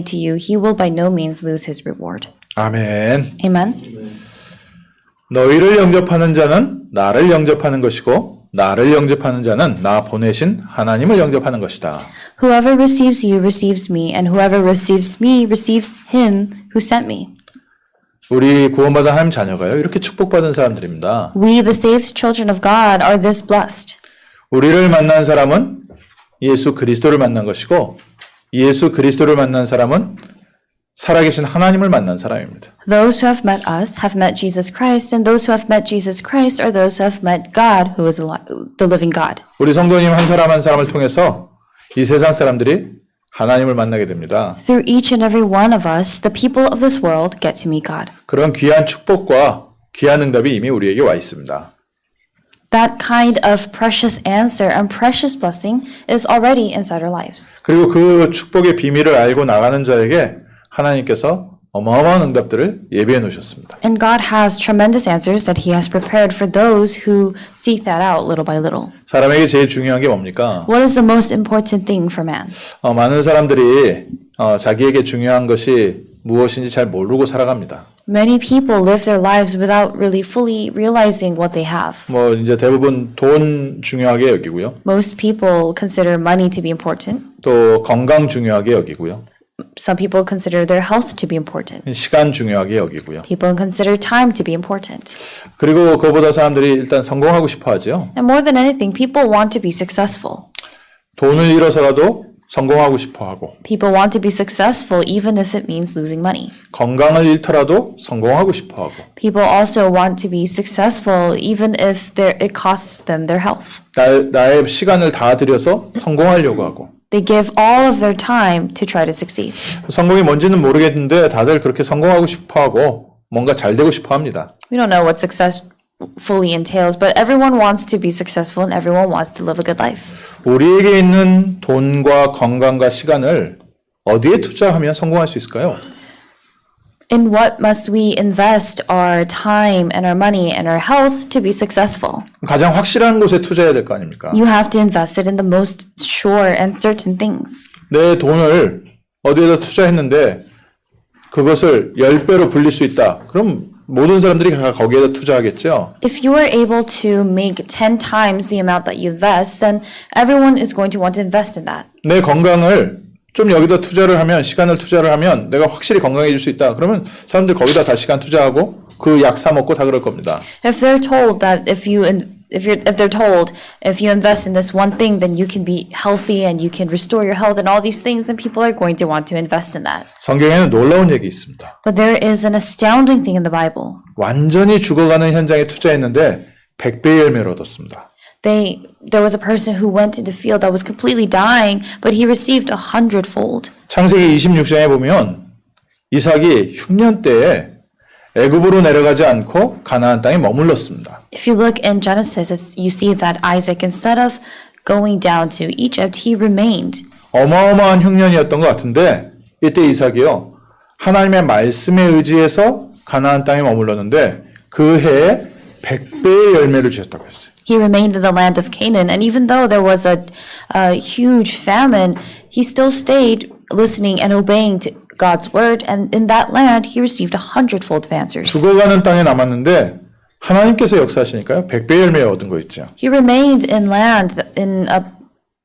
to you, he will by no means lose his reward. 아멘. Amen. 너희를 영접하는 자는 나를 영접하는 것이고 나를 영접하는 자는 나 보내신 하나님을 영접하는 것이다. Whoever receives you receives me, and whoever receives me receives him who sent me. 우리 구원받은 하나님 자녀가요. 이렇게 축복받은 사람들입니다. We, the saved children of God, are this blessed. 우리를 만난 사람은 예수 그리스도를 만난 것이고 예수 그리스도를 만난 사람은 살아계신 하나님을 만난 사람입니다. Those who have met us have met Jesus Christ, and those who have met Jesus Christ are those who have met God, who is the living God. 우리 성도님 한 사람 한 사람을 통해서 이 세상 사람들이 하나님을 만나게 됩니다. Through each and every one of us, the people of this world get to meet God. 그런 귀한 축복과 귀한 응답이 이미 우리에게 와 있습니다. That kind of precious answer and precious blessing is already inside our lives. 그리고 그 축복의 비밀을 알고 나가는 자에게 하나님께서 어마어마한 응답들을 예비해 놓으셨습니다. And God has tremendous answers that He has prepared for those who seek that out little by little. 사람에게 제일 중요한 게 뭡니까? What is the most important thing for man? 많은 사람들이 자기에게 중요한 것이 무엇인지 잘 모르고 살아갑니다. Many people live their lives without really fully realizing what they have. 뭐 이제 대부분 돈 중요하게 여기고요. Most people consider money to be important. 또 건강 중요하게 여기고요. Some people consider their health to be important. 시간 중요하게 여기고요. People consider time to be important. 그리고 그보다 사람들이 일단 성공하고 싶어 하죠. And more than anything, people want to be successful. 돈을 잃어서라도 성공하고 싶어 하고 People want to be successful even if it means losing money. 건강을 잃더라도 성공하고 싶어 하고 People also want to be successful even if it costs them their health. 나의 시간을 다 들여서 성공하려고 하고 They give all of their time to try to succeed. 성공이 뭔지는 모르겠는데 다들 그렇게 성공하고 싶어 하고 뭔가 잘 되고 싶어 합니다. We don't know what success fully entails, but everyone wants to be successful and everyone wants to live a good life. 우리에게 있는 돈과 건강과 시간을 어디에 투자하면 성공할 수 있을까요? In what must we invest our time and our money and our health to be successful? 가장 확실한 곳에 투자해야 될 거 아닙니까? You have to invest it in the most sure and certain things. 내 돈을 어디에다 투자했는데 그것을 10배로 불릴 수 있다. 그럼 모든 사람들이 다 거기에다 투자하겠죠. If you are able to make 10 times the amount that you invest, then everyone is going to want to invest in that. 내 건강을 좀 여기다 투자를 하면 시간을 투자를 하면 내가 확실히 건강해질 수 있다. 그러면 사람들 거기다 다 시간 투자하고 그 약 사 먹고 다 그럴 겁니다. If they're told that if they're told if you invest in this one thing, then you can be healthy and you can restore your health and all these things, then people are going to want to invest in that. 성경에는 놀라운 얘기 있습니다. But there is an astounding thing in the Bible. 완전히 죽어가는 현장에 투자했는데 100배의 열매를 얻었습니다. There was a person who went in the field that was completely dying, but he received 100-fold. 창세기 26장에 보면 이삭이 흉년 때에 애굽으로 내려가지 않고 가나안 땅에 머물렀습니다. If you look in Genesis, you see that Isaac, instead of going down to Egypt, he remained. 어마어마한 흉년이었던 것 같은데 이때 이삭이요. 하나님의 말씀에 의지해서 가나안 땅에 머물렀는데 그 해에 100배의 열매를 주셨다고 했어요. He remained in the land of Canaan, and even though there was a huge famine, he still stayed listening and obeying to God's word, and in that land he received 100-fold of answers. 죽어가는 땅에 남았는데 하나님께서 역사하시니까요. 100배의 열매 얻은 거 있죠. He remained in a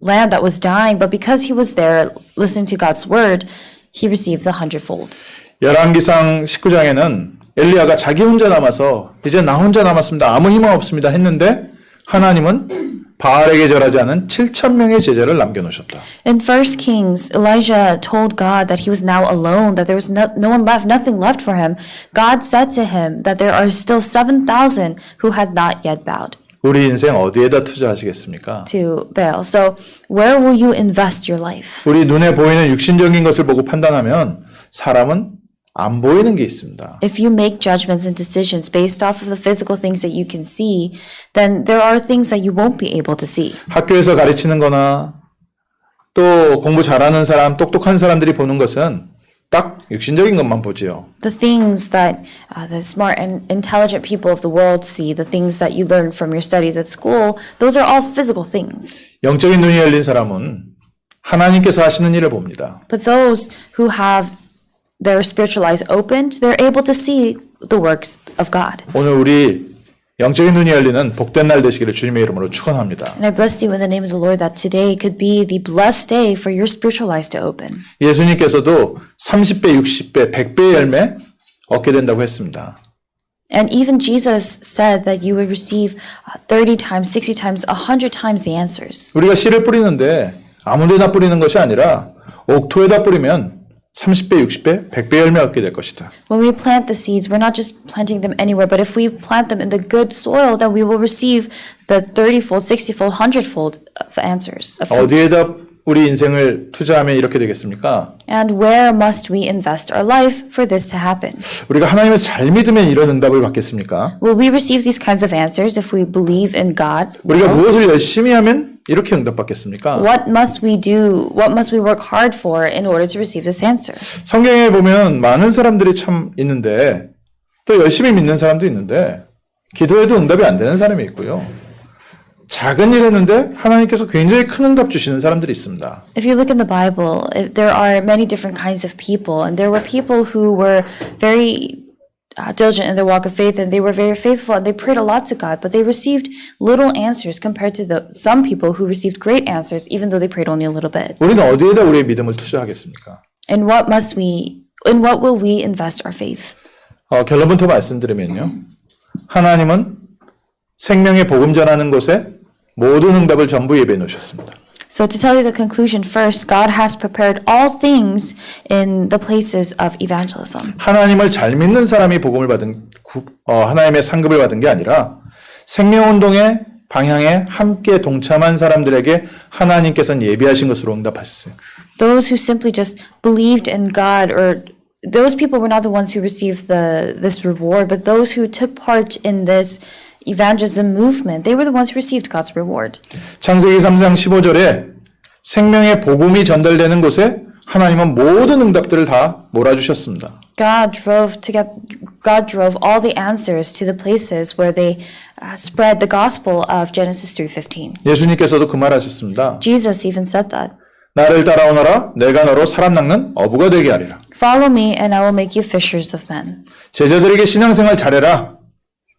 land that was dying, but because he was there listening to God's word, he received the 100-fold. 열왕기상 19장에는 엘리야가 자기 혼자 남아서 이제 나 혼자 남았습니다. 아무 희망 없습니다 했는데 하나님은 바알에게 절하지 않은 7,000명의 제자를 남겨놓으셨다. In 1 Kings, Elijah told God that he was now alone, that there was no one left, nothing left for him. God said to him that there are still 7,000 who had not yet bowed 우리 인생 어디에다 투자하시겠습니까? to Baal. So where will you invest your life? 우리 눈에 보이는 육신적인 것을 보고 판단하면 사람은 안 보이는 게 있습니다. If you make judgments and decisions based off of the physical things that you can see, then there are things that you won't be able to see. 학교에서 가르치는 거나 또 공부 잘하는 사람, 똑똑한 사람들이 보는 것은 딱 육신적인 것만 보지요. The things that the smart and intelligent people of the world see, the things that you learn from your studies at school, those are all physical things. 영적인 눈이 열린 사람은 하나님께서 하시는 일을 봅니다. But those who have their spiritual eyes opened, they're able to see the works of God. 오늘 우리 영적인 눈이 열리는 복된 날 되시기를 주님의 이름으로 축원합니다. And I bless you in the name of the Lord that today could be the blessed day for your spiritual eyes to open. 예수님께서도 30배, 60배, 100배의 열매 얻게 된다고 했습니다. And even Jesus said that you would receive 30 times, 60 times, 100 times the answers. 우리가 씨를 뿌리는데 아무 데나 뿌리는 것이 아니라 옥토에다 뿌리면 30배, 60배, 100배 열매 얻게 될 것이다. When we plant the seeds, we're not just planting them anywhere, but if we plant them in the good soil, then we will receive the 30-fold, 60-fold, 100-fold of answers. Of fruit. 어디에다 우리 인생을 투자하면 이렇게 되겠습니까? And where must we invest our life for this to happen? 우리가 하나님을 잘 믿으면 이런 응답을 받겠습니까? Will we receive these kinds of answers if we believe in God? 우리가 무엇을 열심히 하면 이렇게 응답받겠습니까? What must we do? What must we work hard for in order to receive this answer? 성경에 보면 많은 사람들이 참 있는데 또 열심히 믿는 사람도 있는데 기도해도 응답이 안 되는 사람이 있고요. 작은 일 했는데 하나님께서 굉장히 큰 응답 주시는 사람들이 있습니다. If you look in the Bible, there are many different kinds of people, and there were people who were very diligent in their walk of faith, and they were very faithful, and they prayed a lot to God, but they received little answers compared to some people who received great answers, even though they prayed only a little bit. 우리는 어디에다 우리의 믿음을 투자하겠습니까? In what will we invest our faith? 결론부터 말씀드리면요. 하나님은 생명의 복음 전하는 곳에 모든 응답을 전부 예배해 놓으셨습니다. So to tell you the conclusion first, God has prepared all things in the places of evangelism. 하나님을 잘 믿는 사람이 복음을 받은 하나님의 상급을 받은 게 아니라 생명운동의 방향에 함께 동참한 사람들에게 하나님께서는 예비하신 것으로 응답하셨어요. Those who simply just believed in God, or those people were not the ones who received this reward, but those who took part in this evangelism movement, they were the ones who received God's reward. 창세기 3장 15절에 생명의 복음이 전달되는 곳에 하나님은 모든 응답들을 다 몰아주셨습니다. God drove all the answers to the places where they spread the gospel of Genesis 3:15. 예수님께서도 그 말 하셨습니다. Jesus even said that. 나를 따라오너라 내가 너로 사람 낚는 어부가 되게 하리라. Follow me and I will make you fishers of men. 제자들에게 신앙생활 잘해라.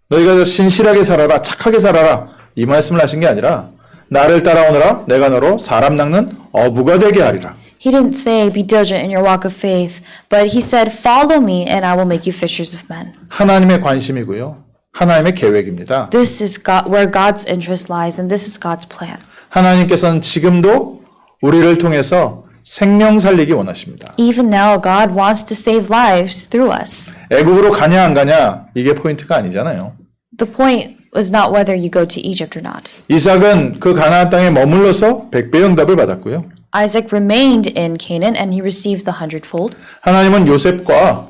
너희가 신실하게 살아라. 착하게 살아라. 이 말씀을 하신 게 아니라 나를 따라오너라 내가 너로 사람 낚는 어부가 되게 하리라. He didn't say be diligent in your walk of faith, but he said follow me and I will make you fishers of men. 하나님의 관심이고요. 하나님의 계획입니다. This is where God's interest lies, and this is God's plan. 하나님께서는 지금도 우리를 통해서 생명 살리기 원하십니다. Even now, God wants to save lives through us. 애국으로 가냐 안 가냐 이게 포인트가 아니잖아요. The point was not whether you go to Egypt or not. 이삭은 그 가나안 땅에 머물러서 100배 응답을 받았고요. Isaac remained in Canaan and he received the 100-fold. 하나님은 요셉과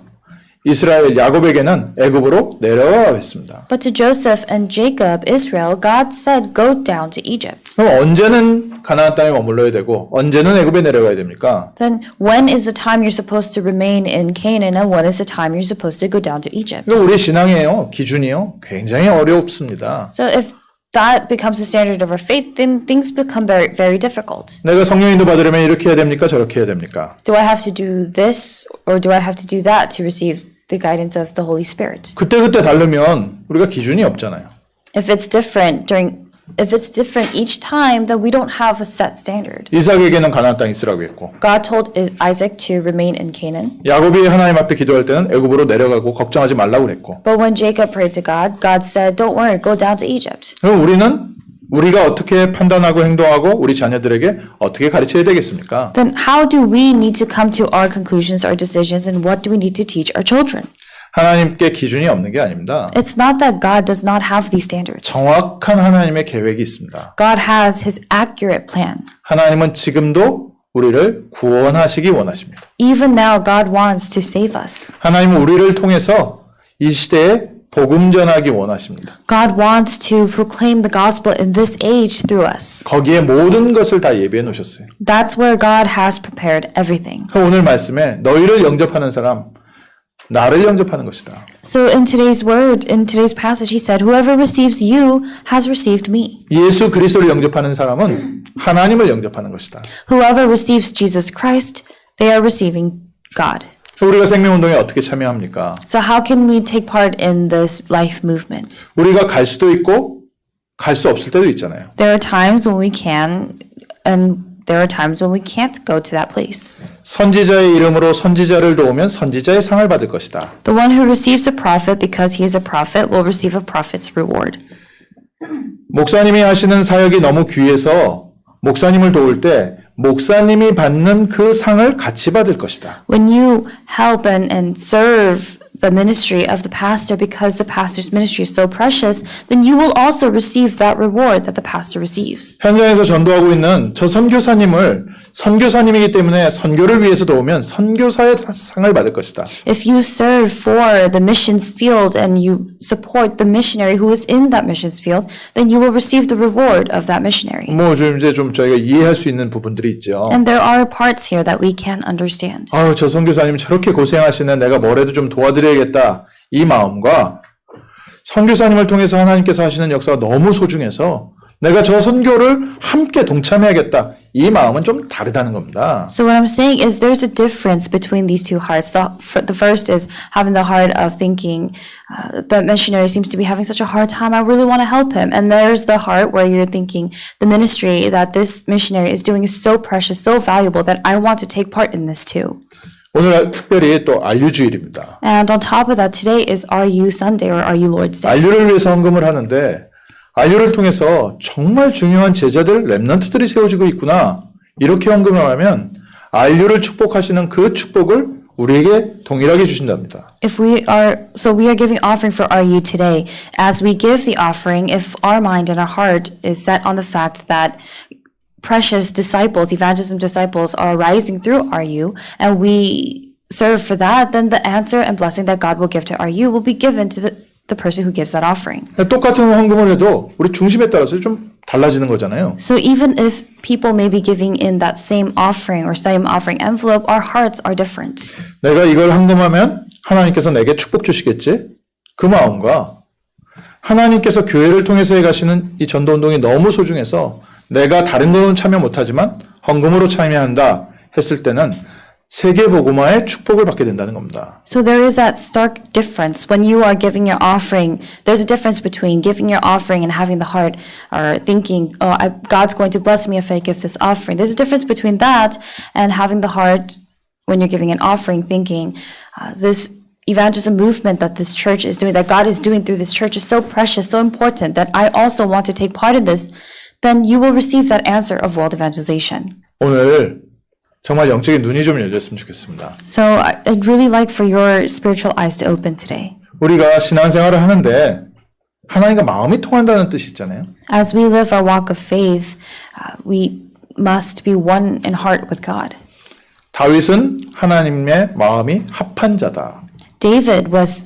이스라엘 야곱에게는 애굽으로 내려가라고 했습니다. But to Joseph and Jacob, Israel, God said, go down to Egypt. 그럼 언제는 가나안 땅에 머물러야 되고 언제는 애굽에 내려가야 됩니까? Then when is the time you're supposed to remain in Canaan and when is the time you're supposed to go down to Egypt? 이거 우리 신앙이에요. 기준이요. 굉장히 어렵습니다. So if that becomes the standard of our faith, then things become very, very difficult. 내가 성령인도 받으려면 이렇게 해야 됩니까? 저렇게 해야 됩니까? Do I have to do this or do I have to do that to receive the guidance of the Holy Spirit? 그때 다르면 우리가 기준이 없잖아요. If it's different each time, then we don't have a set standard. 이삭에게는 가나안 땅에 있으라고 했고 God told Isaac to remain in Canaan. 야곱이 하나님 앞에 기도할 때는 애굽으로 내려가고 걱정하지 말라고 그랬고 But when Jacob prayed to God, God said, don't worry, go down to Egypt. 그럼 우리가 어떻게 판단하고 행동하고 우리 자녀들에게 어떻게 가르쳐야 되겠습니까? Then how do we need to come to our conclusions, our decisions, and what do we need to teach our children? 하나님께 기준이 없는 게 아닙니다. It's not that God does not have these standards. 정확한 하나님의 계획이 있습니다. God has his accurate plan. 하나님은 지금도 우리를 구원하시기 원하십니다. Even now, God wants to save us. 하나님은 우리를 통해서 이 시대에 복음 전하기 원하십니다. God wants to proclaim the gospel in this age through us. 거기에 모든 것을 다 예비해 놓으셨어요. That's where God has prepared everything. 오늘 말씀에 너희를 영접하는 사람 나를 영접하는 것이다. So in today's word, in today's passage, he said, whoever receives you has received me. 예수 그리스도를 영접하는 사람은 하나님을 영접하는 것이다. Whoever receives Jesus Christ, they are receiving God. 우리가 생명운동에 어떻게 참여합니까? So how can we take part in this life movement? 우리가 갈 수도 있고 갈 수 없을 때도 있잖아요. There are times when we can, and there are times when we can't go to that place. 선지자의 이름으로 선지자를 도우면 선지자의 상을 받을 것이다. The one who receives a prophet because he is a prophet will receive a prophet's reward. 목사님이 하시는 사역이 너무 귀해서 목사님을 도울 때 목사님이 받는 그 상을 같이 받을 것이다. When you help and serve the ministry of the pastor because the pastor's ministry is so precious, then you will also receive that reward that the pastor receives. 현장에서 전도하고 있는 저 선교사님을 선교사님이기 때문에 선교를 위해서 도우면 선교사의 상을 받을 것이다. If you serve for the missions field and you support the missionary who is in that missions field, then you will receive the reward of that missionary. 뭐 좀 이제 좀 저희가 이해할 수 있는 부분들이 있죠. And there are parts here that we can understand. 아유, 저 선교사님 저렇게 고생하시네. 내가 뭐라도 좀 도와드려야겠다. 이 마음과 선교사님을 통해서 하나님께서 하시는 역사가 너무 소중해서 내가 저 선교를 함께 동참해야겠다. 이 마음은 좀 다르다는 겁니다. So what I'm saying is there's a difference between these two hearts. The first is having the heart of thinking the missionary seems to be having such a hard time. I really want to help him. And there's the heart where you're thinking the ministry that this missionary is doing is so precious, so valuable that I want to take part in this too. 오늘 특별히 또 안류주일입니다. And on top of that, today is Are You Sunday or Are You Lord's Day? 안류를 위해서 헌금을 하는데 안류를 통해서 정말 중요한 제자들, 렘넌트들이 세워지고 있구나. 이렇게 헌금을 하면 안류를 축복하시는 그 축복을 우리에게 동일하게 주신답니다. We are giving offering for RU today. As we give the offering, if our mind and our heart is set on the fact that precious disciples, evangelism disciples are rising through RU, and we serve for that, then the answer and blessing that God will give to RU will be given to the person who gives that offering. 똑같은 헌금을 해도 우리 중심에 따라서 좀 달라지는 거잖아요. So even if people may be giving in that same offering or same offering envelope, our hearts are different. 내가 이걸 헌금하면 하나님께서 내게 축복 주시겠지? 그 마음과 하나님께서 교회를 통해서 해가시는 이 전도운동이 너무 소중해서 내가 다른 거는 참여 못하지만 헌금으로 참여한다 했을 때는 세계복음화의 축복을 받게 된다는 겁니다. So there is that stark difference when you are giving your offering. There's a difference between giving your offering and having the heart or thinking, God's going to bless me if I give this offering. There's a difference between that and having the heart when you're giving an offering thinking, this evangelism movement that this church is doing, that God is doing through this church is so precious, so important that I also want to take part in this. Then you will receive that answer of world evangelization. 오늘 정말 영적인 눈이 좀 열렸으면 좋겠습니다. So I'd really like for your spiritual eyes to open today. 우리가 신앙생활을 하는데 하나님과 마음이 통한다는 뜻이 있잖아요. As we live our walk of faith, we must be one in heart with God. 다윗은 하나님의 마음이 합한 자다. David was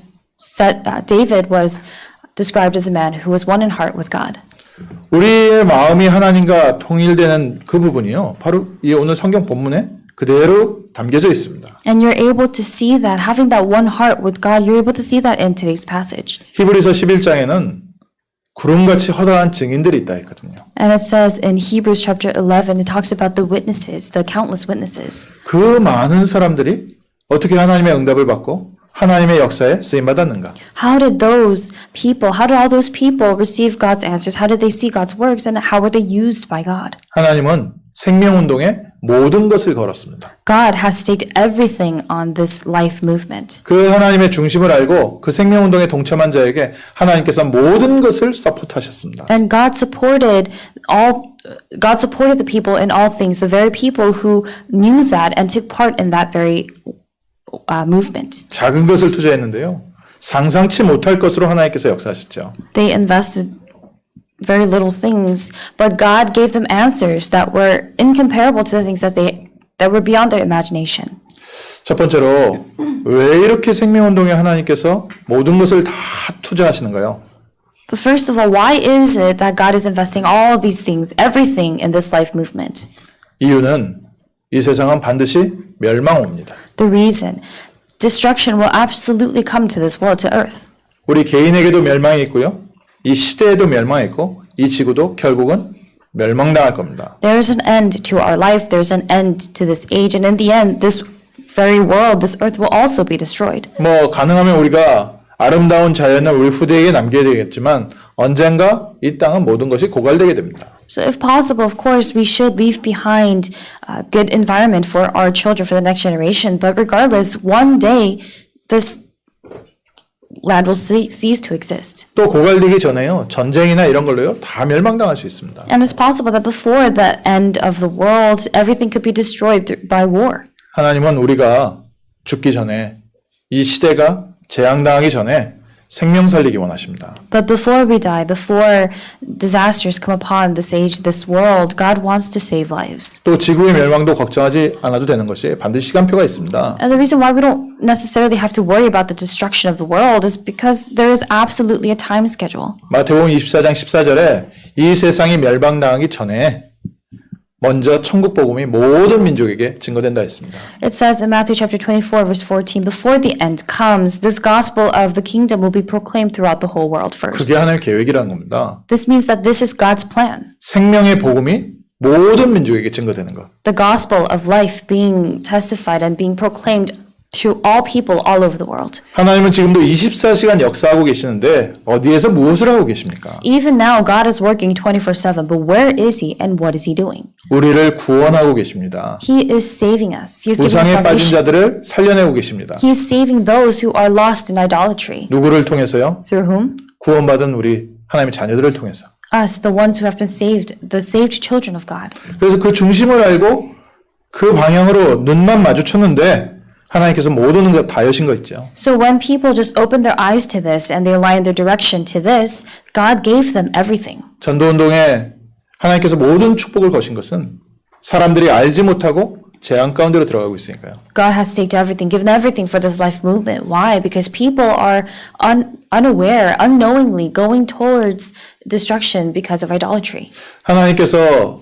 described as a man who was one in heart with God. 우리의 마음이 하나님과 통일되는 그 부분이요. 바로 이 오늘 성경 본문에 그대로 담겨져 있습니다. And you're able to see that, having that one heart with God, you're able to see that in today's passage. 히브리서 11장에는 구름같이 허다한 증인들이 있다 했거든요. And it says in Hebrews chapter 11, it talks about the witnesses, the countless witnesses. 그 많은 사람들이 어떻게 하나님의 응답을 받고 하나님의 역사에 쓰임 받았는가? How did all those people receive God's answers? How did they see God's works and how were they used by God? 하나님은 생명운동에 모든 것을 걸었습니다. God has staked everything on this life movement. 그 하나님의 중심을 알고 그 생명운동에 동참한 자에게 하나님께서 모든 것을 서포트하셨습니다. And God supported the people in all things, the very people who knew that and took part in that very movement. 작은 것을 투자했는데요. 상상치 못할 것으로 하나님께서 역사하셨죠. They invested very little things, but God gave them answers that were incomparable to the things that were beyond their imagination. 첫 번째로 왜 이렇게 생명운동에 하나님께서 모든 것을 다 투자하시는가요? But first of all, why is it that God is investing all these things, everything in this life movement? 이유는 이 세상은 반드시 멸망 옵니다. The reason destruction will absolutely come to this world, to earth. 우리 개인에게도 멸망이 있고요. 이 시대에도 멸망이 있고 이 지구도 결국은 멸망당할 겁니다. There's an end to our life, there's an end to this age, and in the end, this very world, this earth will also be destroyed. 뭐 가능하면 우리가 아름다운 자연을 우리 후대에게 남겨야 되겠지만 언젠가 이 땅은 모든 것이 고갈되게 됩니다. So if possible, of course, we should leave behind a good environment for our children, for the next generation. But regardless, one day, this land will cease to exist. 또 고갈되기 전에요. 전쟁이나 이런 걸로요. 다 멸망당할 수 있습니다. And it's possible that before the end of the world, everything could be destroyed by war. 하나님은 우리가 죽기 전에 이 시대가 재앙당하기 전에 생명 살리기 원하십니다. But before we die, before disasters come upon this age, this world, God wants to save lives. 또 지구의 멸망도 걱정하지 않아도 되는 것이 반드시 시간표가 있습니다. And the reason why we don't necessarily have to worry about the destruction of the world is because there is absolutely a time schedule. 마태복음 24장 14절에 이 세상이 멸망당하기 전에 먼저 천국 복음이 모든 민족에게 증거된다 했습니다. It says in Matthew chapter 24 verse 14, before the end comes, this gospel of the kingdom will be proclaimed throughout the whole world first. 그게 하나님의 계획이라는 겁니다. This means that this is God's plan. 생명의 복음이 모든 민족에게 증거되는 것. The gospel of life being testified and being proclaimed to all people all over the world. 하나님은 지금도 24시간 역사하고 계시는데 어디에서 무엇을 하고 계십니까? Even now, God is working 24/7, but where is He and what is He doing? 우리를 구원하고 계십니다. He is saving us. He is giving us 우상에 빠진 salvation. 자들을 살려내고 계십니다. He is saving those who are lost in idolatry. 누구를 통해서요? Through whom? 구원받은 우리 하나님의 자녀들을 통해서. Us, the ones who have been saved, the saved children of God. 그래서 그 중심을 알고 그 방향으로 눈만 마주쳤는데 하나님께서 모든 것 다 여신 거 있죠. So when people just open their eyes to this and they align their direction to this, God gave them everything. 전도운동에 하나님께서 모든 축복을 거신 것은 사람들이 알지 못하고 재앙 가운데로 들어가고 있으니까요. God has staked everything, given everything for this life movement. Why? Because people are unaware, unknowingly going towards destruction because of idolatry. 하나님께서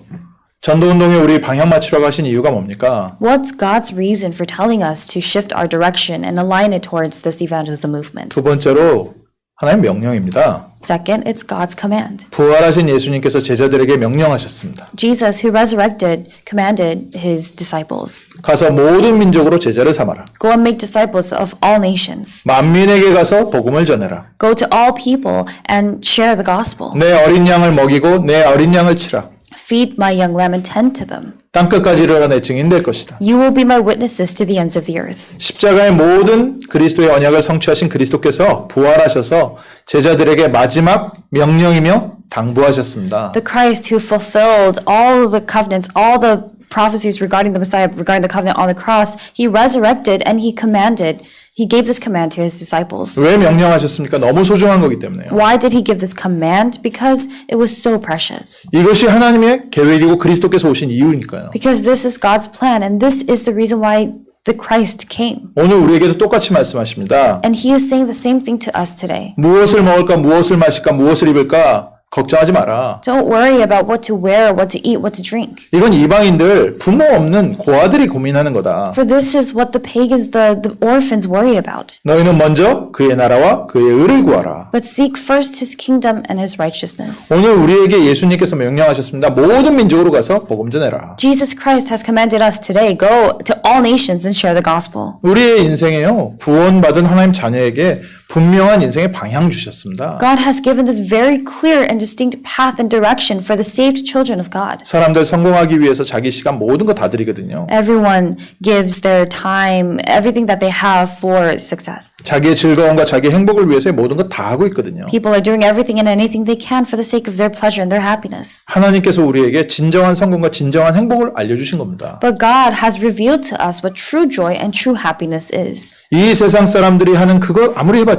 전도운동에 우리 방향 맞추라고 하신 이유가 뭡니까? What's God's reason for telling us to shift our direction and align it towards this evangelism movement? 두 번째로 하나님 명령입니다. Second, it's God's command. 부활하신 예수님께서 제자들에게 명령하셨습니다. Jesus, who resurrected, commanded his disciples, 가서 모든 민족으로 제자를 삼아라. go and make disciples of all nations. 만민에게 가서 복음을 전해라. Go to all people and share the gospel. 내 어린 양을 먹이고 내 어린 양을 치라. Feed my young lamb and tend to them. 땅끝까지 이르러 내 증인 될 것이다. You will be my witnesses to the ends of the earth. 십자가의 모든 그리스도의 언약을 성취하신 그리스도께서 부활하셔서 제자들에게 마지막 명령이며 당부하셨습니다. The Christ who fulfilled all the covenants, all the prophecies regarding the Messiah, regarding the covenant on the cross, he resurrected and he commanded, he gave this command to his disciples. 왜 명령하셨습니까? 너무 소중한 거기 때문에요. Why did he give this command? Because it was so precious. 이것이 하나님의 계획이고 그리스도께서 오신 이유니까요. Because this is God's plan and this is the reason why the Christ came. 오늘 우리에게도 똑같이 말씀하십니다. And he is saying the same thing to us today. 무엇을 먹을까, 무엇을 마실까, 무엇을 입을까 걱정하지 마라. Don't worry about what to wear, what to eat, what to drink. 이건 이방인들, 부모 없는 고아들이 고민하는 거다. For this is what the pagans, the orphans worry about. 너희는 먼저 그의 나라와 그의 의를 구하라. But seek first his kingdom and his righteousness. 오늘 우리에게 예수님께서 명령하셨습니다. 모든 민족으로 가서 복음 전해라. Jesus Christ has commanded us today, go to all nations and share the gospel. 우리의 인생에요. 구원받은 하나님 자녀에게 분명한 인생의 방향 주셨습니다. God has given this very clear and distinct path and direction for the saved children of God. 사람들 성공하기 위해서 자기 시간 모든 거 다 드리거든요. Everyone gives their time, everything that they have for success. 자기의 즐거움과 자기의 행복을 위해서 모든 거 다 하고 있거든요. People are doing everything and anything they can for the sake of their pleasure and their happiness. 하나님께서 우리에게 진정한 성공과 진정한 행복을 알려주신 겁니다. But God has revealed to us what true joy and true happiness is. 이 세상 사람들이 하는 그거 아무리 해봤자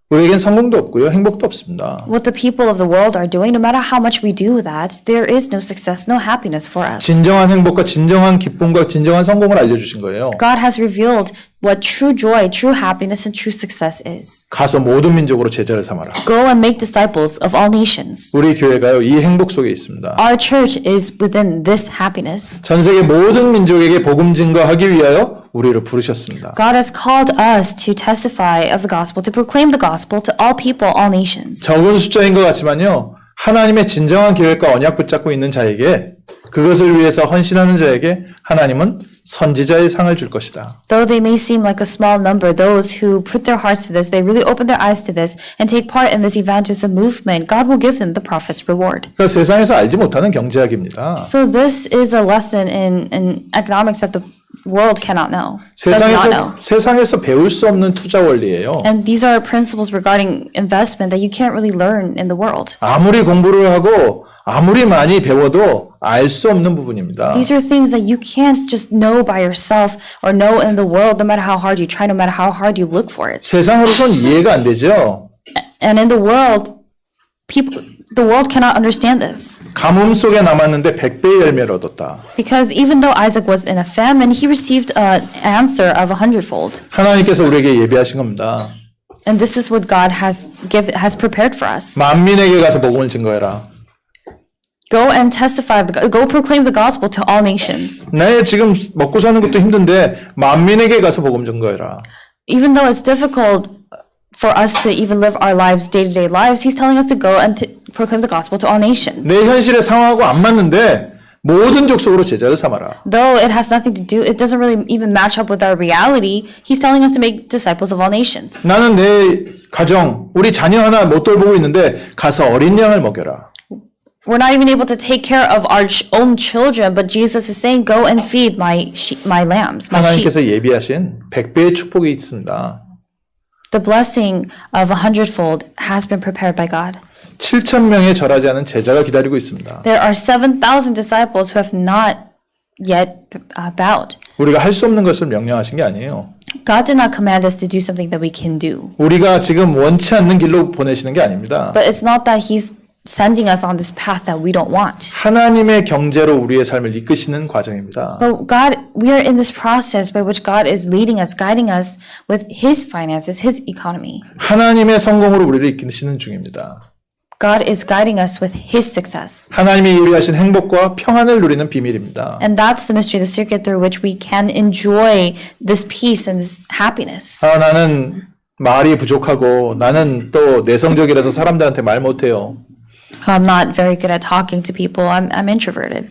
우리에겐 성공도 없고요. 행복도 없습니다. What the people of the world are doing, no matter how much we do that, there is no success, no happiness for us. 진정한 행복과 진정한 기쁨과 진정한 성공을 알려주신 거예요. God has revealed what true joy, true happiness, and true success is. 가서 모든 민족으로 제자를 삼아라. Go and make disciples of all nations. 우리 교회가요. 이 행복 속에 있습니다. Our church is within this happiness. 전 세계 모든 민족에게 복음 증거하기 위하여 우리를 부르셨습니다. God has called us to testify of the gospel, to proclaim the gospel to all people, all nations. 적은 숫자인 것 같지만요. 하나님의 진정한 계획과 언약 붙잡고 있는 자에게 그것을 위해서 헌신하는 자에게 하나님은 선지자의 상을 줄 것이다. Though they may seem like a small number, those who put their hearts to this, they really open their eyes to this and take part in this evangelism movement, God will give them the prophet's reward. 그러니까 세상에서 알지 못하는 경제학입니다. So this is a lesson in economics that the world cannot know, does not know. 세상에서 배울 수 없는 투자 원리예요. And these are principles regarding investment that you can't really learn in the world. 아무리 공부를 하고 아무리 많이 배워도 알 수 없는 부분입니다. These are things that you can't just know by yourself or know in the world, no matter how hard you try, no matter how hard you look for it. 세상으로선 이해가 안 되죠. And in the world, the world cannot understand this. 가뭄 속에 남았는데 100배의 열매를 얻었다. Because even though Isaac was in a famine, he received an answer of 100-fold. 하나님께서 우리에게 예비하신 겁니다. And this is what God has prepared for us. 만민에게 가서 복음을 증거해라. Go and testify, go proclaim the gospel to all nations. 내 지금 먹고 사는 것도 힘든데 만민에게 가서 복음 증거해라. Even though it's difficult for us to even live our lives, day-to-day lives, he's telling us to go and to proclaim the gospel to all nations. 내 현실의 상황하고 안 맞는데 모든 족속으로 제자를 삼아라. Though it has nothing to do, it doesn't really even match up with our reality, he's telling us to make disciples of all nations. 나는 내 가정, 우리 자녀 하나 못 돌보고 있는데 가서 어린 양을 먹여라. We're not even able to take care of our own children, but Jesus is saying, go and feed my lambs, my sheep. 하나님께서 예비하신 100배의 축복이 있습니다. The blessing of 100-fold has been prepared by God. 7,000명의 절하지 않은 제자가 기다리고 있습니다. There are 7,000 disciples who have not yet bowed. 우리가 할 수 없는 것을 명령하신 게 아니에요. God did not command us to do something that we can do. 우리가 지금 원치 않는 길로 보내시는 게 아닙니다. But it's not that he's sending us on this path that we don't want. 하나님의 경제로 우리의 삶을 이끄시는 과정입니다. But God, we are in this process by which God is leading us, guiding us with His finances, His economy. 하나님의 성공으로 우리를 이끄시는 중입니다. God is guiding us with His success. 하나님이 요리하신 행복과 평안을 누리는 비밀입니다. And that's the mystery, the circuit through which we can enjoy this peace and this happiness. 나는 말이 부족하고 나는 또 내성적이라서 사람들한테 말 못해요. I'm not very good at talking to people. I'm introverted.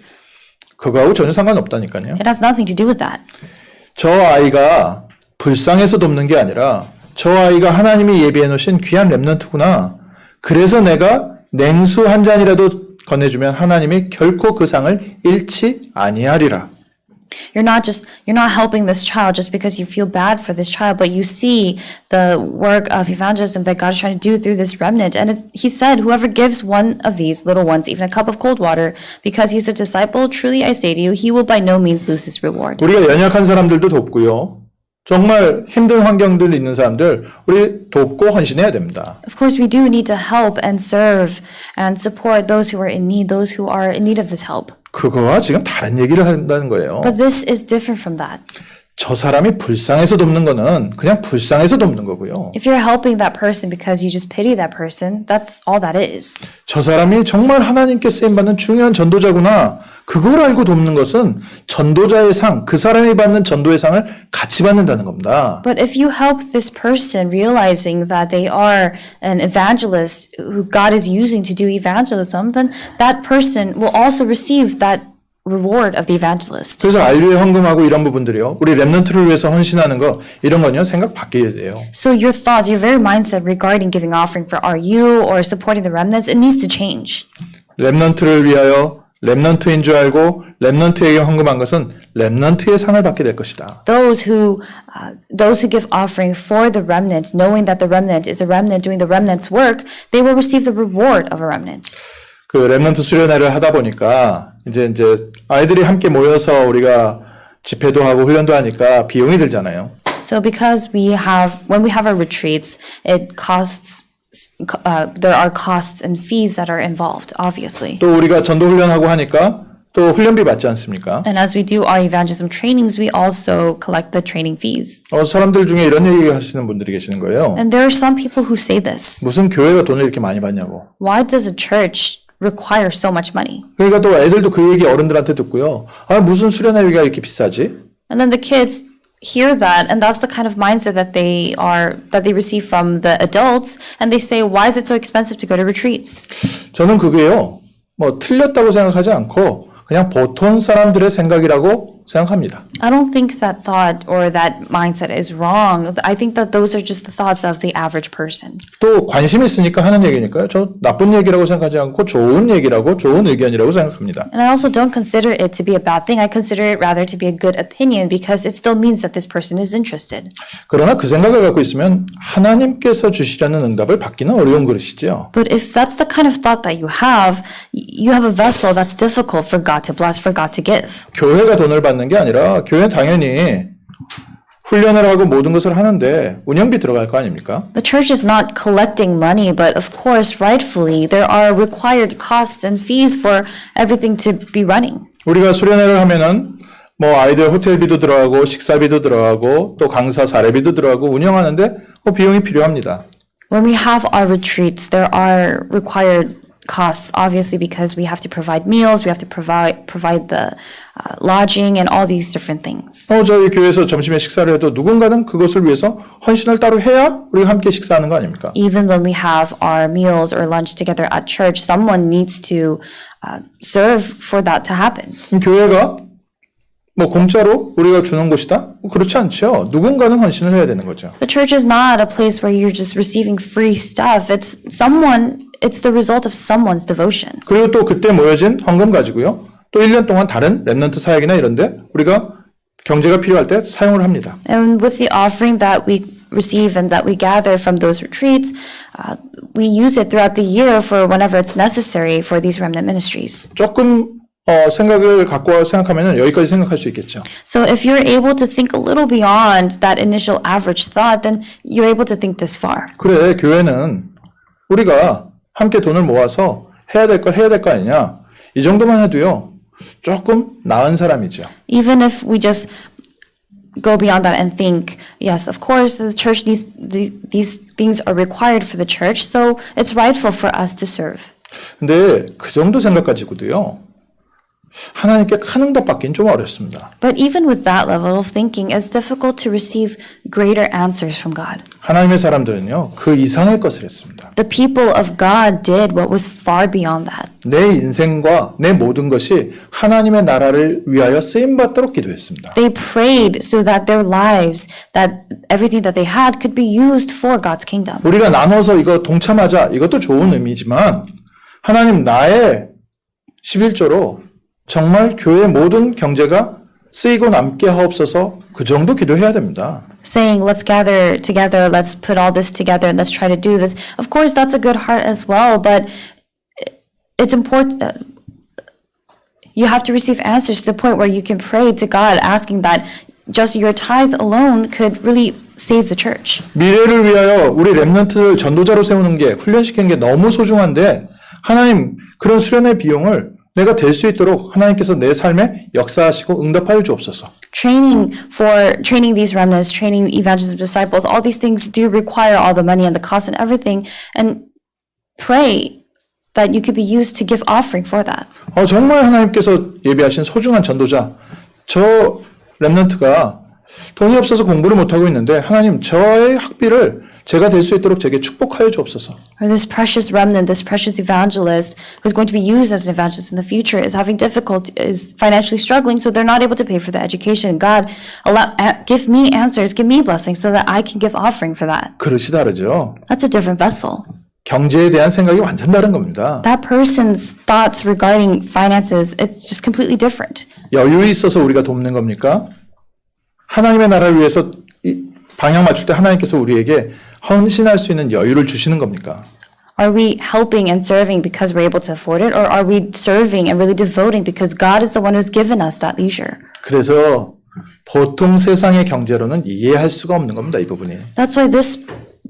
그거하고 전혀 상관없다니까요. It has nothing to do with that. 저 아이가 불쌍해서 돕는 게 아니라 저 아이가 하나님이 예비해 놓으신 귀한 렘넌트구나. 그래서 내가 냉수 한 잔이라도 건네주면 하나님이 결코 그 상을 잃지 아니하리라. You're not helping this child just because you feel bad for this child, but you see the work of evangelism that God is trying to do through this remnant. And he said, whoever gives one of these little ones even a cup of cold water because he's a disciple, truly I say to you, he will by no means lose his reward. 우리가 연약한 사람들도 돕고요. 정말 힘든 환경들 있는 사람들 우리 돕고 헌신해야 됩니다. Of course, we do need to help and serve and support those who are in need, those who are in need of this help. 그거와 지금 다른 얘기를 한다는 거예요. But this is different from that. 저 사람이 불쌍해서 돕는 거는 그냥 불쌍해서 돕는 거고요. If you're helping that person because you just pity that person, that's all that is. 저 사람이 정말 하나님께 쓰임받는 중요한 전도자구나. 그걸 알고 돕는 것은 전도자의 상, 그 사람이 받는 전도의 상을 같이 받는다는 겁니다. But if you help this person realizing that they are an evangelist who God is using to do evangelism, then that person will also receive that reward of the evangelist. 그래서 알류의 헌금하고 이런 부분들이요. 우리 렘넌트를 위해서 헌신하는 거 이런 건요. 생각 바뀌어야 돼요. So your thoughts, your very mindset regarding giving offering for RU or supporting the remnants, it needs to change. 렘넌트를 위하여 렘넌트인 줄 알고 렘넌트에게 헌금한 것은 렘넌트의 상을 받게 될 것이다. Those who give offering for the remnant, knowing that the remnant is a remnant doing the remnant's work, they will receive the reward of a remnant. 그 렘넌트 수련회를 하다 보니까 이제 아이들이 함께 모여서 우리가 집회도 하고 훈련도 하니까 비용이 들잖아요. So because when we have our retreats, it costs. There are costs and fees that are involved, obviously. 또 우리가 전도 훈련하고 하니까 또 훈련비 받지 않습니까? And as we do our evangelism trainings, we also collect the training fees. 사람들 중에 이런 얘기 하시는 분들이 계시는 거예요. And there are some people who say this. 무슨 교회가 돈을 이렇게 많이 받냐고. Why does a church require so much money? 그러니까 또 애들도 그 얘기 어른들한테 듣고요. 무슨 수련회비가 이렇게 비싸지? And then the kids hear that, and that's the kind of mindset that they receive from the adults, and they say, why is it so expensive to go to retreats? 저는 그게요, 뭐 틀렸다고 생각하지 않고 그냥 보통 사람들의 생각이라고 생각합니다. I don't think that thought or that mindset is wrong. I think that those are just the thoughts of the average person. 또 관심 있으니까 하는 얘기니까요. 저 나쁜 얘기라고 생각하지 않고 좋은 얘기라고 좋은 의견이라고 생각합니다. And I also don't consider it to be a bad thing. I consider it rather to be a good opinion because it still means that this person is interested. 그러나 그 생각을 갖고 있으면 하나님께서 주시려는 응답을 받기는 어려운 그릇이죠. But if that's the kind of thought that you have a vessel that's difficult for God to bless, for God to give. 교회가 돈을 받는 게 아니라 교회는 당연히 훈련을 하고 모든 것을 하는데 운영비 들어갈 거 아닙니까? The church is not collecting money, but of course, rightfully, there are required costs and fees for everything to be running. 우리가 수련회를 하면은 뭐 아이들 호텔비도 들어가고 식사비도 들어가고 또 강사 사례비도 들어가고 운영하는데 비용이 필요합니다. When we have our retreats, there are required costs, obviously, because we have to provide meals, we have to provide the lodging and all these different things. 저희 교회에서 점심에 식사를 해도 누군가는 그것을 위해서 헌신을 따로 해야 우리가 함께 식사하는 거 아닙니까? Even when we have our meals or lunch together at church, someone needs to serve for that to happen. 교회가 뭐 공짜로 우리가 주는 곳이다? 그렇지 않죠. 누군가는 헌신을 해야 되는 거죠. The church is not a place where you're just receiving free stuff. It's the result of someone's devotion. 그리고 또 그때 모여진 헌금 가지고요. 또 1년 동안 다른 렘넌트 사역이나 이런데 우리가 경제가 필요할 때 사용을 합니다. And with the offering that we receive and that we gather from those retreats, we use it throughout the year for whenever it's necessary for these remnant ministries. 조금 생각을 갖고 생각하면 여기까지 생각할 수 있겠죠. So if you're able to think a little beyond that initial average thought, then you're able to think this far. 그래, 교회는 우리가 함께 돈을 모아서 해야 될 걸 해야 될 거 아니냐. 이 정도만 해도요. 조금 나은 사람이죠. Even if we just go beyond that and think, yes, of course, the church needs these things are required for the church, so it's rightful for us to serve. 근데 그 정도 생각 가지고도요. 하나님께 큰 응답 받기는 좀 어렵습니다. But even with that level of thinking, it's difficult to receive greater answers from God. 하나님의 사람들은요. 그 이상의 것을 했습니다. The people of God did what was far beyond that. 내 인생과 내 모든 것이 하나님의 나라를 위하여 쓰임 받도록 기도했습니다. They prayed so that their lives, that everything that they had could be used for God's kingdom. 우리가 나눠서 이거 동참하자. 이것도 좋은 의미지만 하나님 나의 11조로 정말 교회 모든 경제가 쓰이고 남게 하옵소서 그 정도 기도해야 됩니다. Saying, let's gather together, let's put all this together, and let's try to do this. Of course, that's a good heart as well, but it's important. You have to receive answers to the point where you can pray to God, asking that just your tithe alone could really save the church. 미래를 위하여 우리 렘넌트를 전도자로 세우는 게 훈련시키는 게 너무 소중한데 하나님 그런 수련의 비용을 내가 될 수 있도록 하나님께서 내 삶에 역사하시고 응답하여 주옵소서. Training these remnants, training evangelism disciples, all these things do require all the money and the cost and everything. And pray that you could be used to give offering for that. 정말 하나님께서 예비하신 소중한 전도자, 저 렘넌트가 돈이 없어서 공부를 못하고 있는데 하나님 저의 학비를 제가 될 수 있도록 제게 축복하여 주옵소서. Or this precious remnant, this precious evangelist who's going to be used as an evangelist in the future is having difficulty, is financially struggling, so they're not able to pay for the education. God, give me answers, give me blessings so that I can give offering for that. 그릇이 다르죠. That's a different vessel. 경제에 대한 생각이 완전 다른 겁니다. That person's thoughts regarding finances, it's just completely different. 여유 있어서 우리가 돕는 겁니까? 하나님의 나라를 위해서 방향 맞출 때 하나님께서 우리에게 헌신할 수 있는 여유를 주시는 겁니까? Are we helping and serving because we're able to afford it, or are we serving and really devoting because God is the one who's given us that leisure? 그래서 보통 세상의 경제로는 이해할 수가 없는 겁니다, 이 부분이. That's why this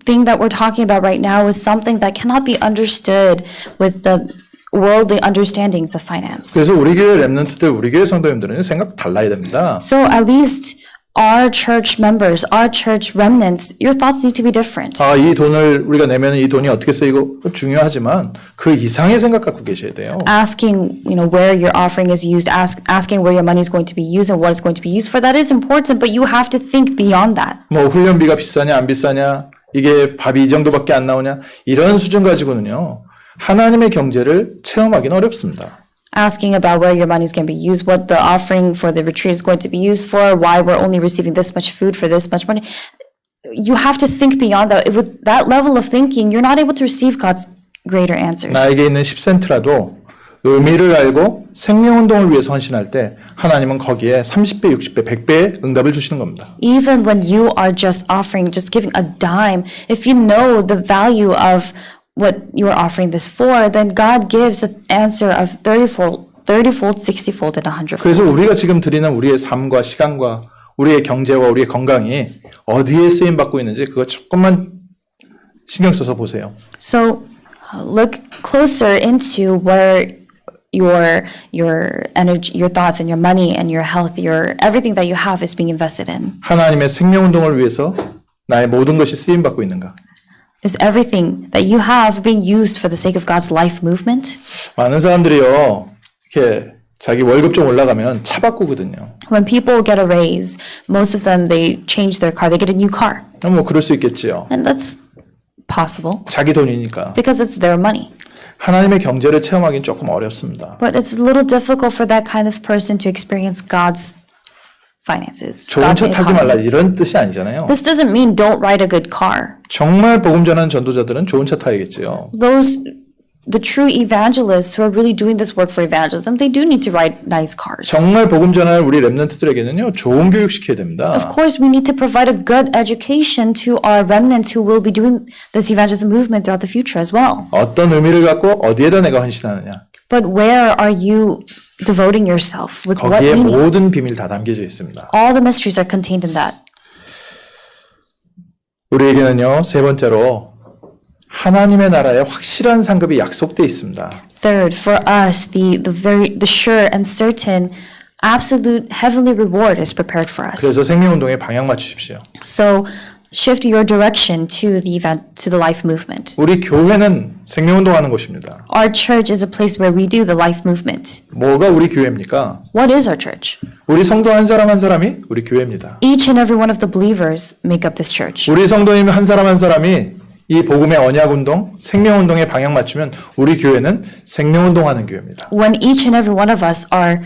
thing that we're talking about right now is something that cannot be understood with the worldly understandings of finance. 그래서 우리 교회 렘넌트들, 우리 교회 성도님들은 생각 달라야 됩니다. So at least our church members, our church remnants, your thoughts need to be different. 이 돈을 우리가 내면 이 돈이 어떻게 쓰이고 중요하지만 그 이상의 생각 갖고 계셔야 돼요. Asking, where your offering is used, asking where your money is going to be used and what it's going to be used for, that is important, but you have to think beyond that. 뭐 훈련비가 비싸냐 안 비싸냐, 이게 밥이 이 정도밖에 안 나오냐, 이런 수준 가지고는요 하나님의 경제를 체험하기는 어렵습니다. Asking about where your money is going to be used, what the offering for the retreat is going to be used for, why we're only receiving this much food for this much money. You have to think beyond that. With that level of thinking, you're not able to receive God's greater answers. 나에게 있는 10센트라도 의미를 알고 생명운동을 위해서 헌신할 때 하나님은 거기에 30배, 60배, 100배의 응답을 주시는 겁니다. Even when you are just offering, just giving a dime, if you know the value of what you are offering this for, then God gives the answer of 30-fold, 60-fold, and 100-fold. 그래서 우리가 지금 드리는 우리의 삶과 시간과 우리의 경제와 우리의 건강이 어디에 쓰임 받고 있는지 그거 조금만 신경 써서 보세요. So look closer into where your energy, your thoughts, and your money, and your health, your everything that you have is being invested in. 하나님의 생명운동을 위해서 나의 모든 것이 쓰임 받고 있는가? Is everything that you have being used for the sake of God's life movement? 많은 사람들이요 이렇게 자기 월급 좀 올라가면 차 바꾸거든요. When people get a raise, most of them, they change their car, they get a new car. 뭐 그럴 수 있겠지요. And that's possible 자기 돈이니까. because it's their money. 하나님의 경제를 체험하기는 조금 어렵습니다. But it's a little difficult for that kind of person to experience God's finances. 좋은 God's 차 타지 말라 economy. 이런 뜻이 아니잖아요. This doesn't mean don't ride a good car. 정말 복음 전하는 전도자들은 좋은 차 타야겠지요. The true evangelists who are really doing this work for evangelism, they do need to ride nice cars. 정말 복음 전할 우리 렘넌트들에게는요 좋은 교육 시켜야 됩니다. Of course, we need to provide a good education to our remnants who will be doing this evangelism movement throughout the future as well. 어떤 의미를 갖고 어디에다 내가 헌신하느냐 But where are you devoting yourself? With what 거기에 meaning? 모든 비밀 다 담겨져 있습니다. All the mysteries are contained in that. 우리에게는요 세 번째로 하나님의 나라에 확실한 상급이 약속돼 있습니다. Third, for us, the sure and certain absolute heavenly reward is prepared for us. 그래서 생명운동에 방향 맞추십시오. So shift your direction to the life movement. 우리 교회는 생명운동하는 곳입니다. Our church is a place where we do the life movement. 뭐가 우리 교회입니까? What is our church? 우리 성도 한 사람 한 사람이 우리 교회입니다. Each and every one of the believers make up this church. 우리 성도님 한 사람 한 사람이 이 복음의 언약운동, 생명운동에 방향 맞추면 우리 교회는 생명운동하는 교회입니다. When each and every one of us are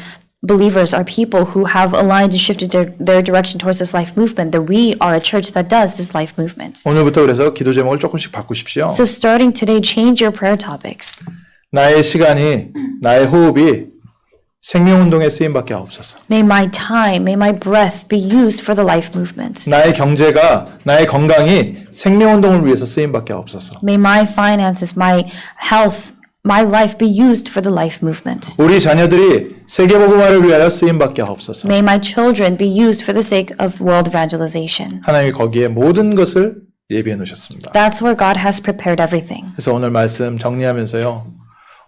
believers, are people who have aligned and shifted their direction towards this life movement, that we are a church that does this life movement. 오늘부터 그래서 기도 제목을 조금씩 바꾸십시오. So starting today, change your prayer topics. 나의 시간이, 나의 호흡이 생명운동에 쓰임받게 하옵소서. May my time, may my breath be used for the life movement. 나의 경제가, 나의 건강이 생명운동을 위해서 쓰임받게 하옵소서. May my finances, my health, my life be used for the life movement. 우리 자녀들이 세계복음화를 위하여 쓰임받게 하옵소서. May my children be used for the sake of world evangelization. 하나님이 거기에 모든 것을 예비해 놓으셨습니다. That's where God has prepared everything. 그래서 오늘 말씀 정리하면서요.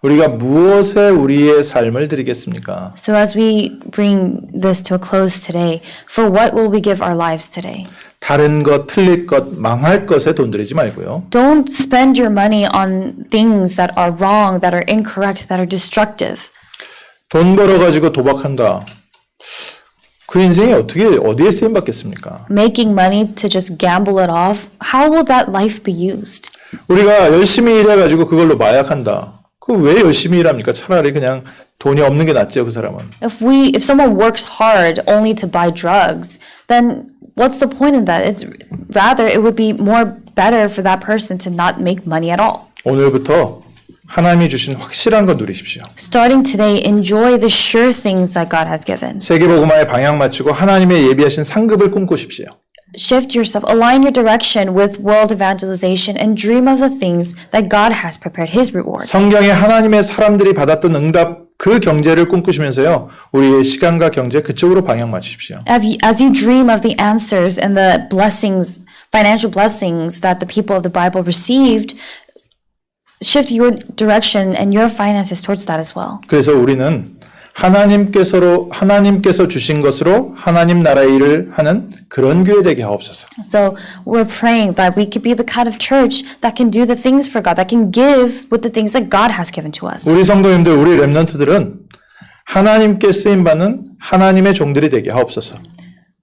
우리가 무엇에 우리의 삶을 드리겠습니까? So as we bring this to a close today, for what will we give our lives today? 다른 것, 틀릴 것, 망할 것에 돈 들이지 말고요. Don't spend your money on things that are wrong, that are incorrect, that are destructive. 돈 벌어가지고 도박한다. 그 인생이 어디에 쓰임 받겠습니까? Making money to just gamble it off, how will that life be used? 우리가 열심히 일해가지고 그걸로 마약한다. 그 왜 열심히 일합니까? 차라리 그냥 돈이 없는 게 낫죠, 그 사람은. If someone works hard only to buy drugs, then what's the point in that? It would be more better for that person to not make money at all. 오늘부터 하나님이 주신 확실한 것 누리십시오. Starting today, enjoy the sure things that God has given. 세계복음화에 방향 맞추고 하나님의 예비하신 상급을 꿈꾸십시오. Shift yourself, align your direction with world evangelization and dream of the things that God has prepared, His reward. 성경에 하나님의 사람들이 받았던 응답 그 경제를 꿈꾸시면서요. 우리의 시간과 경제 그쪽으로 방향 맞추십시오. As you dream of the answers and the blessings, financial blessings that the people of the Bible received, shift your direction and your finances towards that as well. 그래서 우리는 하나님께서 주신 것으로 하나님 나라의 일을 하는 그런 교회 되게 하옵소서. So we're praying that we could be the kind of church that can do the things for God, that can give with the things that God has given to us. 우리 성도님들, 우리 렘넌트들은 하나님께 쓰임 받는 하나님의 종들이 되게 하옵소서.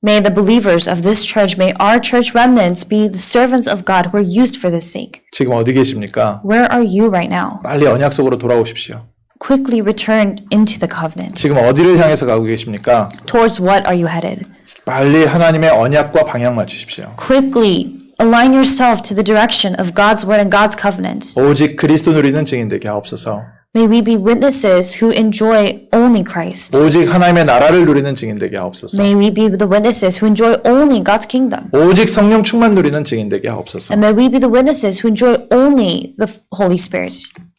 May the believers of this church, may our church remnants be the servants of God who are used for this sake. 지금 어디 계십니까? Where are you right now? 빨리 언약 속으로 돌아오십시오. Quickly return into the covenant. 지금 어디를 향해서 가고 계십니까? Towards what are you headed? 빨리 하나님의 언약과 방향 맞추십시오. Quickly align yourself to the direction of God's word and God's covenant. 오직 그리스도 누리는 증인 되게 하옵소서. May we be witnesses who enjoy only Christ. 오직 하나님의 나라를 누리는 증인 되게 하옵소서. May we be the witnesses who enjoy only God's kingdom. 오직 성령 충만 누리는 증인 되게 하옵소서. And may we be the witnesses who enjoy only the Holy Spirit.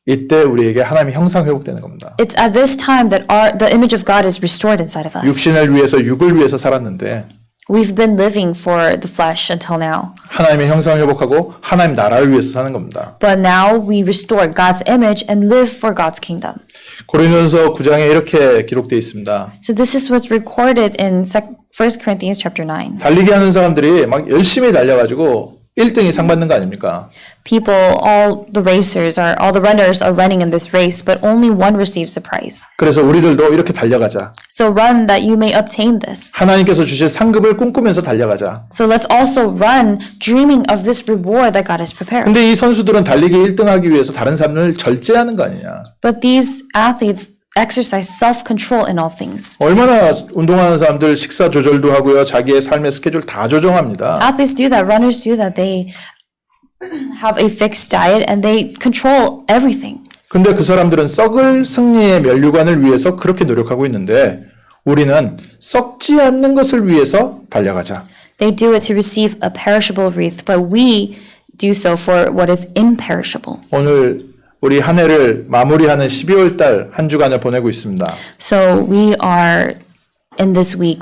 이때 우리에게 하나님의 형상 회복되는 겁니다. It's at this time that the image of God is restored inside of us. 육신을 위해서 육을 위해서 살았는데 We've been living for the flesh until now. 하나님의 형상 회복하고 하나님 나라를 위해서 사는 겁니다. But now we restore God's image and live for God's kingdom. 고린도전서 9장에 이렇게 기록되어 있습니다. So this is what's recorded in 1 Corinthians chapter 9. 달리기 하는 사람들이 막 열심히 달려가지고 1등이 상 받는 거 아닙니까? People, all the runners are running in this race, but only one receives the prize. 그래서 우리들도 이렇게 달려가자. So run that you may obtain this. 하나님께서 주실 상급을 꿈꾸면서 달려가자. So let's also run dreaming of this reward that God has prepared. 근데 이 선수들은 달리기 1등하기 위해서 다른 사람을 절제하는 거 아니냐. But these athletes exercise self-control in all things. 얼마나 운동하는 사람들 식사 조절도 하고요. 자기의 삶의 스케줄 다 조정합니다. Athletes do that, runners do that. They have a fixed diet and they control everything. 근데 그 사람들은 썩을 승리의 면류관을 위해서 그렇게 노력하고 있는데 우리는 썩지 않는 것을 위해서 달려가자. They do it to receive a perishable wreath, but we do so for what is imperishable. 오늘 우리 한 해를 마무리하는 12월 달 한 주간을 보내고 있습니다. So we are in this week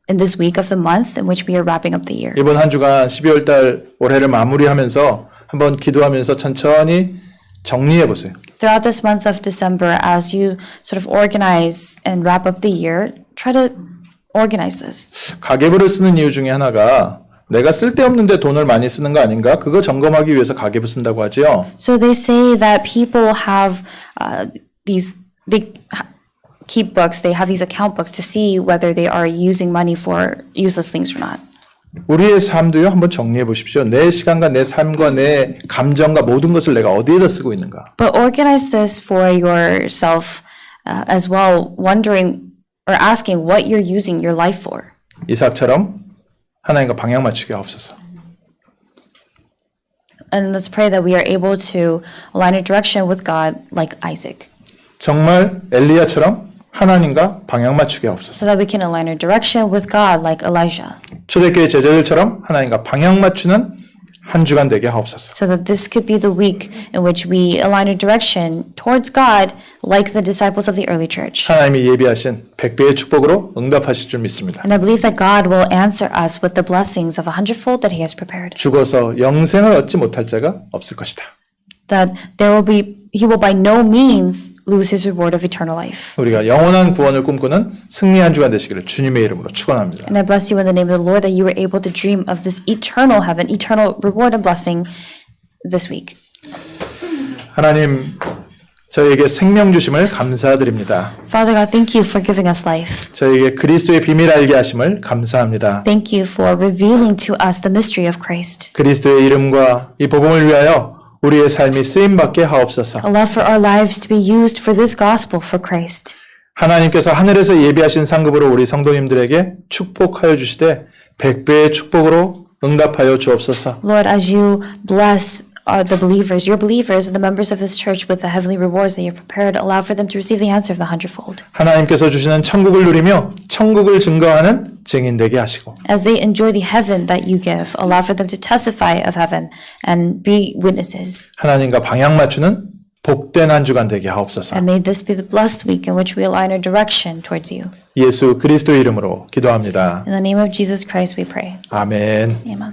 in this week of the month in which we are wrapping up the year. 이번 한 주간 12월 달 올해를 마무리하면서 한번 기도하면서 천천히 정리해 보세요. Throughout this month of December, as you sort of organize and wrap up the year, try to organize this. 가계부를 쓰는 이유 중에 하나가 내가 쓸데없는데 돈을 많이 쓰는 거 아닌가? 그거 점검하기 위해서 가계부 쓴다고 하죠. So they say that people have they keep books, they have these account books to see whether they are using money for useless things or not. 우리의 삶도요 한번 정리해 보십시오. 내 시간과 내 삶과 내 감정과 모든 것을 내가 어디에다 쓰고 있는가? But organize this for yourself as well, wondering or asking what you're using your life for. 이삭처럼 하나님과 방향 맞추게 하옵소서. And let's pray that we are able to align our direction with God like Isaac. 정말 엘리야처럼 하나님과 방향 맞추게 하옵소서. So that we can align our direction with God like Elijah. 초대교회 제자들처럼 하나님과 방향 맞추는 한 주간 되게 하옵소서. So that this could be the week in which we align our direction towards God like the disciples of the early church. 하나님이 예비하신 100배의 축복으로 응답하실 줄 믿습니다. And I believe that God will answer us with the blessings of 100-fold that He has prepared. 죽어서 영생을 얻지 못할 자가 없을 것이다. That He will by no means lose His reward of eternal life. 우리가 영원한 구원을 꿈꾸는 승리 한 주간 되시기를 주님의 이름으로 축원합니다. And I bless you in the name of the Lord that you were able to dream of this eternal heaven, eternal reward and blessing this week. 하나님, 저희에게 생명 주심을 감사드립니다. Father God, thank you for giving us life. 저희에게 그리스도의 비밀 알게 하심을 감사합니다. Thank you for revealing to us the mystery of Christ. 그리스도의 이름과 이 복음을 위하여 우리의 삶이 쓰임받게 하옵소서. Allow for our lives to be used for this gospel for Christ. 하나님께서 하늘에서 예비하신 상급으로 우리 성도님들에게 축복하여 주시되 100배의 축복으로 응답하여 주옵소서. Lord, as you bless the believers, your believers and the members of this church with the heavenly rewards that you have prepared, allow for them to receive the answer of the 100-fold. 하나님께서 주시는 천국을 누리며 천국을 증거하는 증인 되게 하시고 As they enjoy the heaven that you give, allow for them to testify of heaven and be witnesses. 하나님과 방향 맞추는 복된 한 주간 되게 하옵소서. And may this be the blessed week in which we align our direction towards you. 예수 그리스도 이름으로 기도합니다. In the name of Jesus Christ we pray. 아멘. Amen.